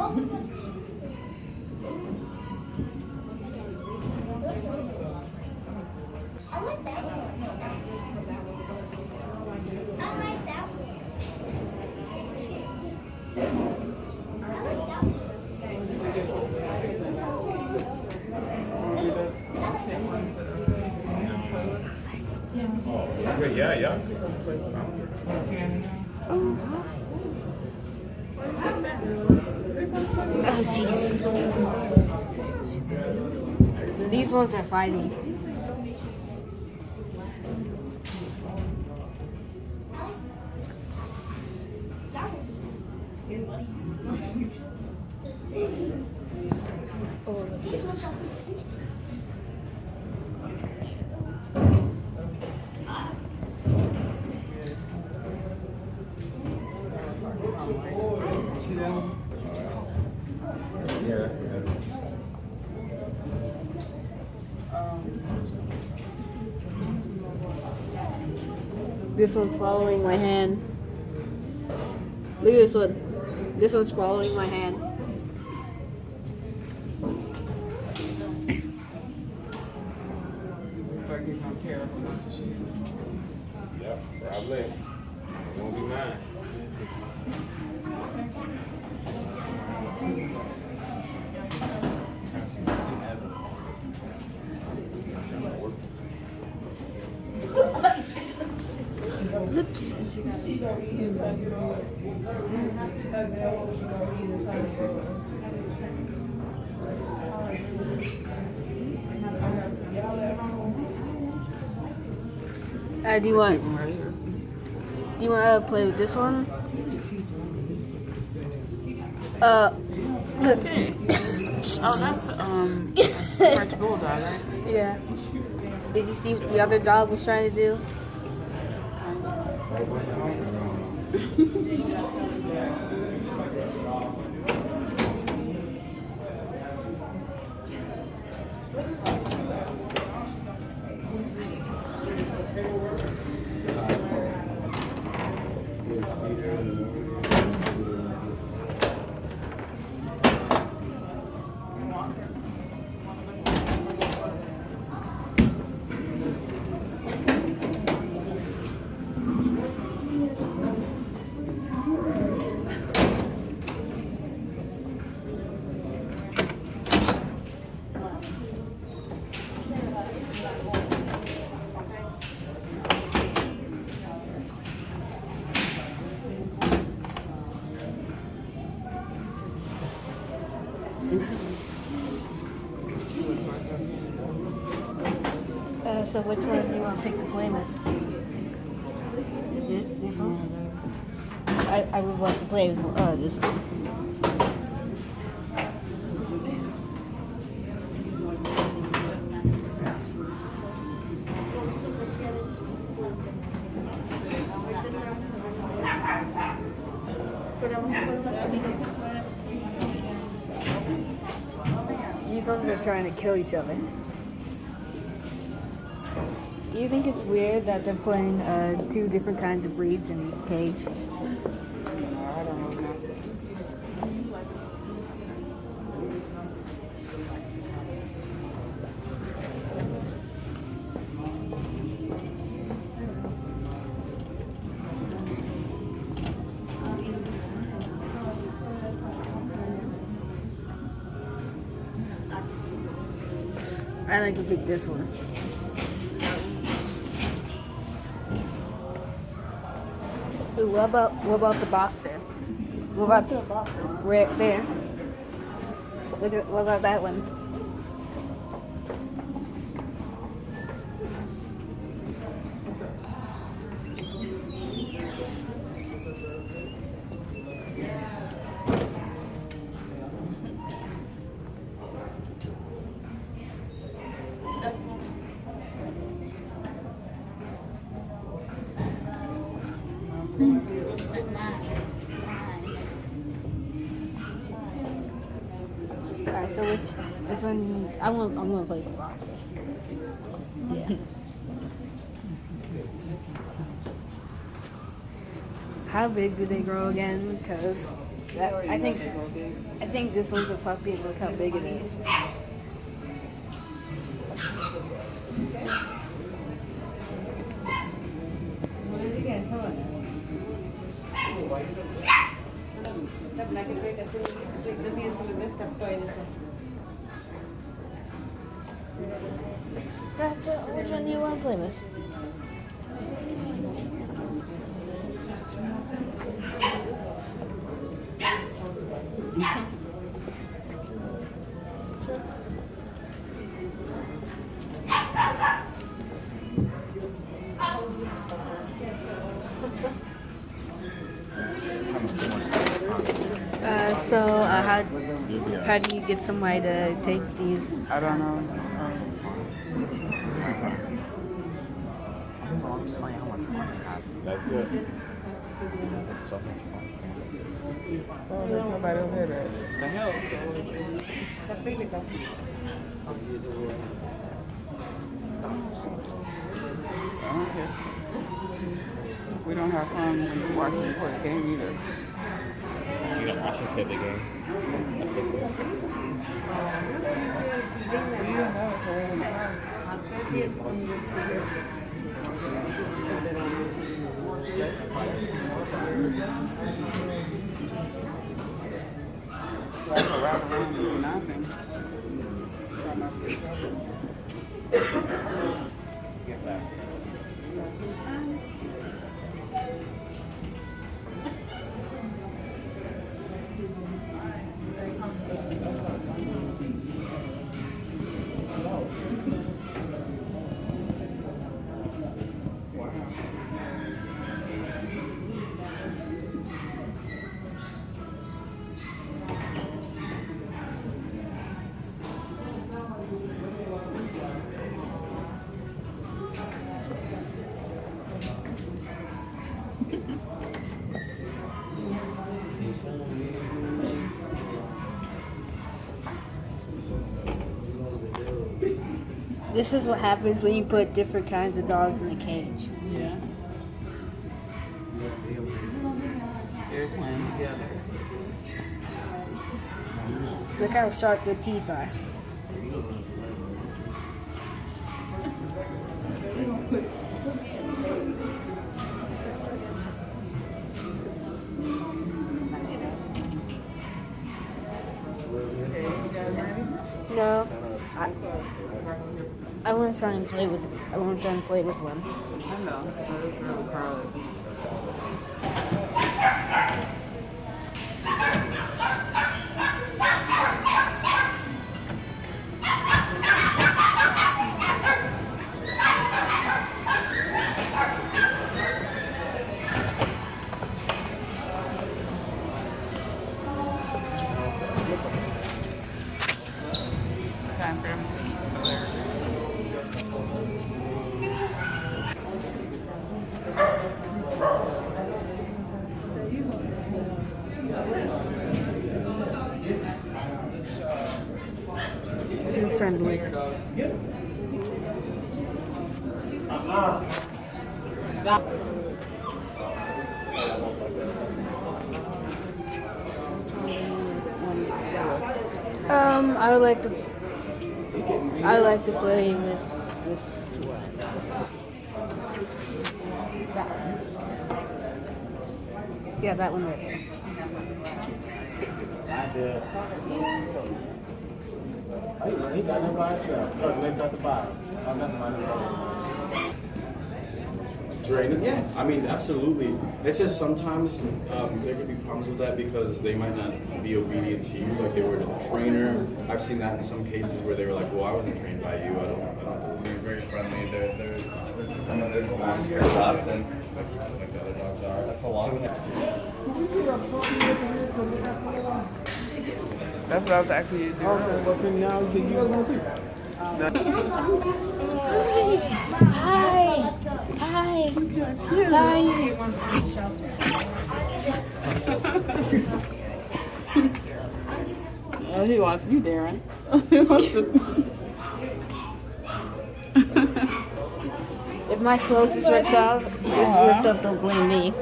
I like that one. I like that one. It's cute. I like that one. Yeah. Oh, jeez. These ones are fighting. Oh, Yeah. this one's following my hand. Look at this one. This one's following my hand. Yep, probably. It won't be mine. Do you want to play with this one? Look. Oh, that's French bulldog, right? Yeah. Did you see what the other dog was trying to do? So which one do you want to pick to play with? This one? I would want to play with this one. These ones are trying to kill each other. Do you think it's weird that they're putting two different kinds of breeds in each cage? I don't know. I like to pick this one. Ooh, what about the boxer? What about the boxer? Right there. What about that one? Alright, so which one? I'm gonna play the boxer. Yeah. How big do they grow again? Because I think this one's a puppy and look how big it is. That's it. Which one do you want to play with? How do you get somebody to take these? I don't know. That's good. Oh, there's nobody over here that help. I don't care. We don't have fun when we're watching the game either. You know, I should play the game. That's so cool. This is what happens when you put different kinds of dogs in a cage. Yeah. They're playing together. Look how sharp the teeth are. No, I want to try and play with. I want to try and play with one. I know. It's really crowded. Time for him to eat, so there. He's trying to lick. I like to play with this one. That one. Yeah, that one right there. I did. He got them by himself. Look, let's at the bottom. I'm not mind. Draining? Yeah, I mean, absolutely. It's just sometimes there could be problems with that because they might not be obedient to you like they were to the trainer. I've seen that in some cases where they were like, well, I wasn't trained by you. I don't. They're very friendly. I know there's a lot of dogs and like the other dogs are. That's a lot. That's what I was asking you to do. Okay, well, then now you guys want to see? Hi. Hi. Oh, he wants you, Darren. He wants to. If my clothes is ripped up, don't blame me.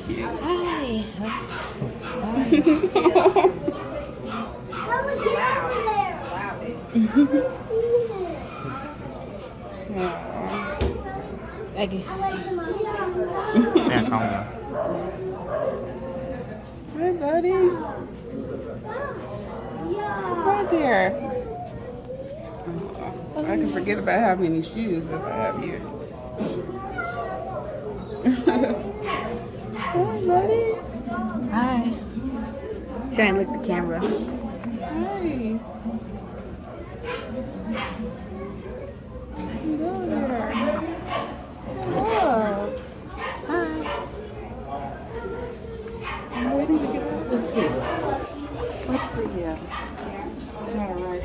Cute. Hi. Eggie. Yeah, calm down. Hi, buddy. Right there. I can forget about having any shoes if I have you. Hi, buddy. Hi. Try and lick the camera. Hi. Hello there. Hello. Hi. I'm waiting to get some pussy. What's for you? All right.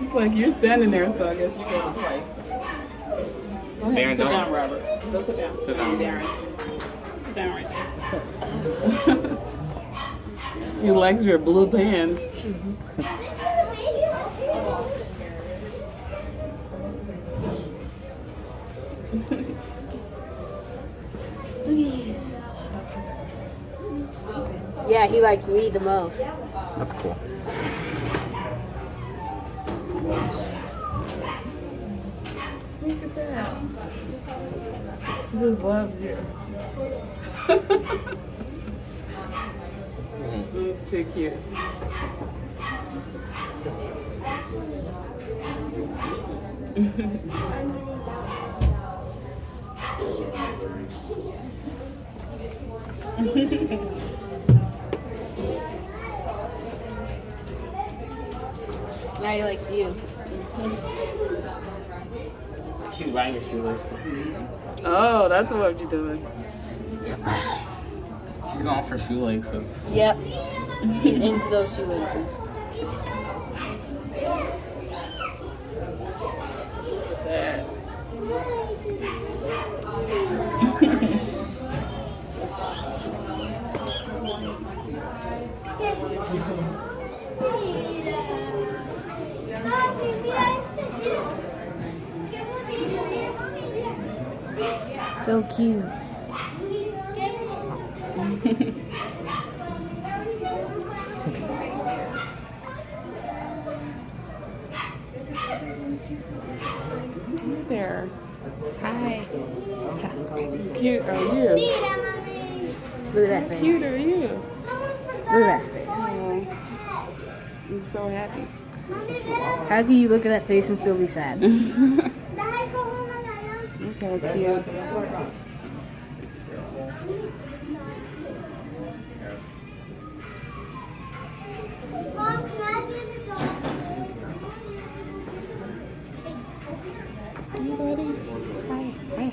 It's like you're standing there, so I guess you go to play. Go ahead, Darren, sit don't- down, Robert. Go sit down. Sit down. Darren. Sit down right there. He likes your blue pants. Yeah, he likes me the most. That's cool. Look at that. He just loves you. It's too cute. Now he likes you. She's buying your shoelace. Oh, that's what you're doing. He's going for shoelaces. Yep. He's into those shoelaces. That. So cute. There. Hi. Cute are you? Look at that face. Cute are you? Look at that face. Oh, I'm so happy. How can you look at that face and still be sad? Look how cute. Mom, can I do the dog? Anybody? Hi. Hi.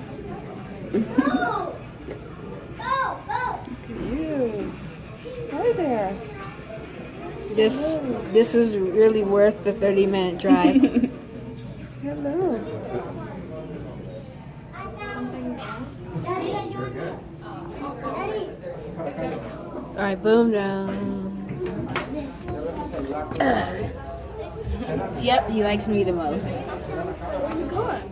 Go! Go! Go! You. Hi there. This is really worth the 30-minute drive. Hello. Daddy, are you Daddy. All right, boom down. Yep, he likes me the most. Where you going?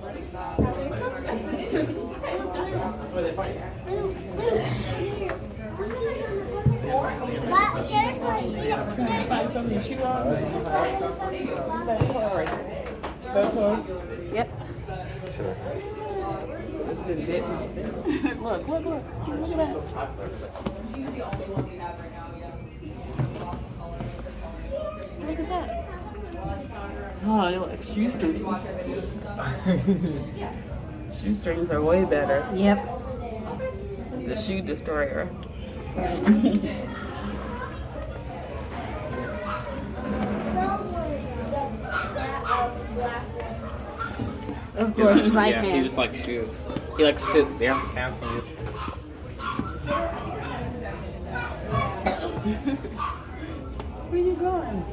Trying to find something to chew on. That toy right there. That toy? Yep. Sure. It's been bitten. Look, look, look. Look at that. Look at that. Oh, you like shoestrings. Shoestrings are way better. Yep. The shoe destroyer. Of course, my Yeah, he pants. just likes shoes. He likes shit. They have the pants on you. Where you going?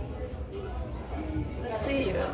Let's see you.